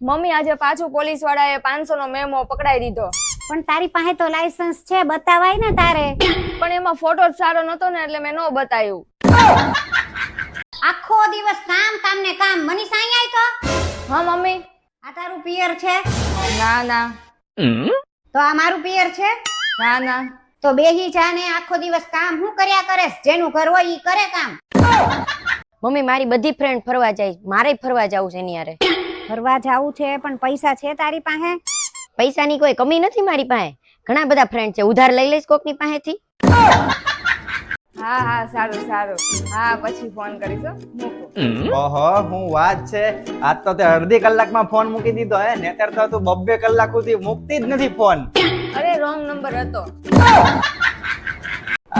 Mummy આજે પાછું police વાળાએ 500 નો મેમો પકડાઈ દીધો. પણ તારી પાસે તો લાયસન્સ છે, બતાવાય ને તારે. પણ એમાં ફોટો જ સારો નતો ને એટલે મેં નો બતાવ્યું. આખો દિવસ કામ કામ ને કામ. મનીષા અહીંયા આય તો. હા મમ્મી. આ તારું પિયર છે? ના ના. તો આ મારું પિયર છે? ના ના. તો બેહી જા ને આખો દિવસ કામ હું કર્યા કરેસ? જેનું ઘર હોય ઈ કરે કામ. મમ્મી મારી બધી ફ્રેન્ડ ફરવા જાય, મારે ફરવા જવું છે એની હારે. ફરવા જાવું છે પણ પૈસા છે તારી પાસે? પૈસાની કોઈ કમી નથી મારી પાસે, ઘણા બધા ફ્રેન્ડ છે, ઉધાર લઈ લઈશ કોકની પાસેથી. હા હા સારું સારું. હા પછી ફોન કરીશ હો. મૂકો. ઓહો હું વાત છે, આજ તો તે અડધી કલાકમાં ફોન મૂકી દીધો હે, નહીતર તો તું 2 કલાક સુધી મૂકતી જ નથી ફોન. અરે રોંગ નંબર હતો.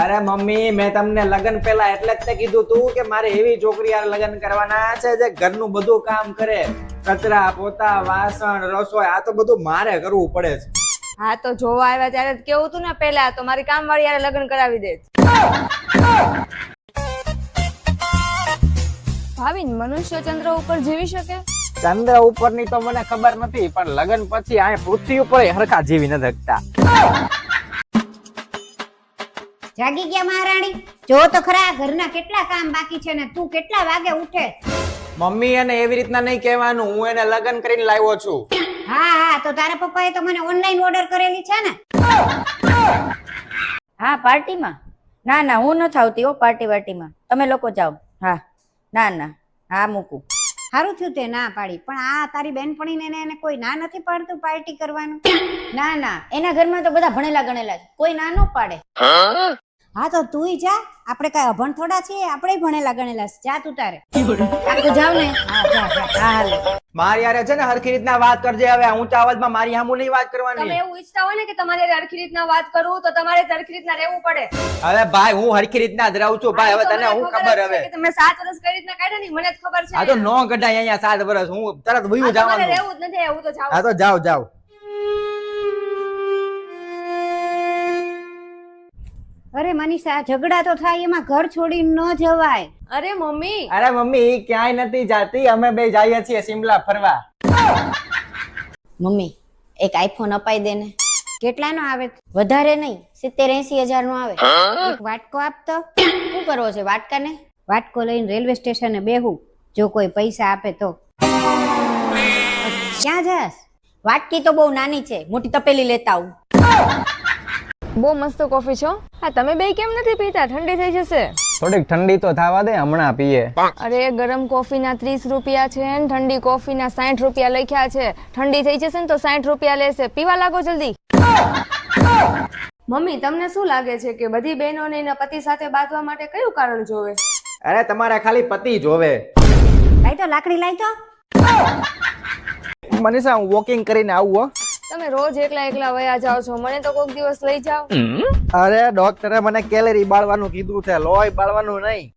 અરે મમ્મી મેં તમને લગન પહેલા એટલે જ તે કીધું તું કે મારે એવી છોકરી યાર લગન કરવાના છે જે ઘરનું બધું કામ કરે, કચરા પોતા વાસણ રસોઈ આ તો બધું મારે કરવું પડે છે. હા તો જોવા આવ્યા ત્યારે જ કેવું તું ને પહેલા, તો મારી કામવાળી યારે લગ્ન કરાવી દે. ભાવિન મનુષ્ય ચંદ્ર ઉપર જીવી શકે? ચંદ્ર ઉપરની તો મને ખબર નથી, પણ લગન પછી આ પૃથ્વી ઉપર હરખા જીવી નથી શકતા. જાગી ગયા મહારાણી? જો તો ખરા ઘરના કેટલા કામ બાકી છે ને તું કેટલા વાગે ઉઠે? મમ્મી એને એવી રીતના નહીં કહેવાનું, હું એને લગન કરીને લાવ્યો છું. હા હા તો તારા પપ્પાએ તો મને ઓનલાઈન ઓર્ડર કરેલી છે ને? હા પાર્ટીમાં? ના ના હું નથી આવતી હો પાર્ટીમાં, તમે લોકો જાઓ. હા ના ના હા મૂકું. સારું થયું તે ના પાડી, પણ આ તારી બેનપણીને એને કોઈ ના નથી પાડતું પાર્ટી કરવાનું? ના ના એના ઘરમાં તો બધા ભણેલા ગણેલા છે, કોઈ ના ન પાડે. હા તો તુંય જા, આપણે કઈ અભણ થોડા છીએ, આપણે ભણેલા ગણેલા છે. જા તું તારે. તું જાવ ને. હા જા જા. હા હાલે. મારી યારે છે ને હરખી રીતના વાત કરજે, હવે ઊંચા અવાજમાં મારી સામું નહીં વાત તમે કરવાની. એવું ઈચ્છતા હોય ને કે તમારે હરખી રીતના વાત કરું તો તમારે હરખી રીતના રહેવું પડે. હવે ભાઈ હું હરખી રીતના જ રહું છું ભાઈ, હવે તને હું ખબર હવે. કે તમે 7 વર્ષ કઈ રીતના કાઢ્યા ને મને જ ખબર છે. આ તો નો કઢાય અહીંયા 7 વર્ષ, હું તરત વયું તમારે જવાનું. રહેવું જ નથી, હું તો જાઉં. હા તો જાવ જાવ. અરે મનીષા ઝઘડા તો થાય, એમાં ઘર છોડીને ન જવાય. અરે મમ્મી. અરે મમ્મી ઈ ક્યાંય નથી જાતી, અમે બે જઈએ છીએ સિમલા ફરવા. મમ્મી એક આઈફોન અપાઈ દે ને. કેટલાનો આવે? વધારે નહીં, 70-80 હજાર નો આવે. એક વાટકો આપતો. શું કરવો છે વાટકાને? વાટકો લઈને રેલવે સ્ટેશને બેહું, જો કોઈ પૈસા આપે તો. ક્યાં જાસ? વાટકી તો બહુ નાની છે, મોટી તપેલી લેતા આવું. બહુ મસ્ત કોફી છો. હા તમે બે કેમ નથી પીતા? ઠંડી થઈ જશે. થોડીક ઠંડી તો થવા દે, હમણાં પીએ. અરે ગરમ કોફીના 30 રૂપિયા છે ને ઠંડી કોફીના 60 રૂપિયા લખ્યા છે. ઠંડી થઈ જશે ને તો 60 રૂપિયા લેશે. પીવા લાગો જલ્દી. મમ્મી તમને શું લાગે છે કે બધી બહેનોને એના પતિ સાથે બાંધવા માટે કયું કારણ જોવે? અરે તમારે ખાલી પતિ જોવે. લાઈ તો લાકડી લાઈ તો. મનીષા હું વોકિંગ કરીને આવું હો. તમે રોજ એકલા એકલા વયા જાઓ છો, મને તો કોઈક દિવસ લઈ જાઓ. અરે ડોક્ટરે મને કેલરી બાળવાનું કીધું છે, લોહી બાળવાનું નહીં.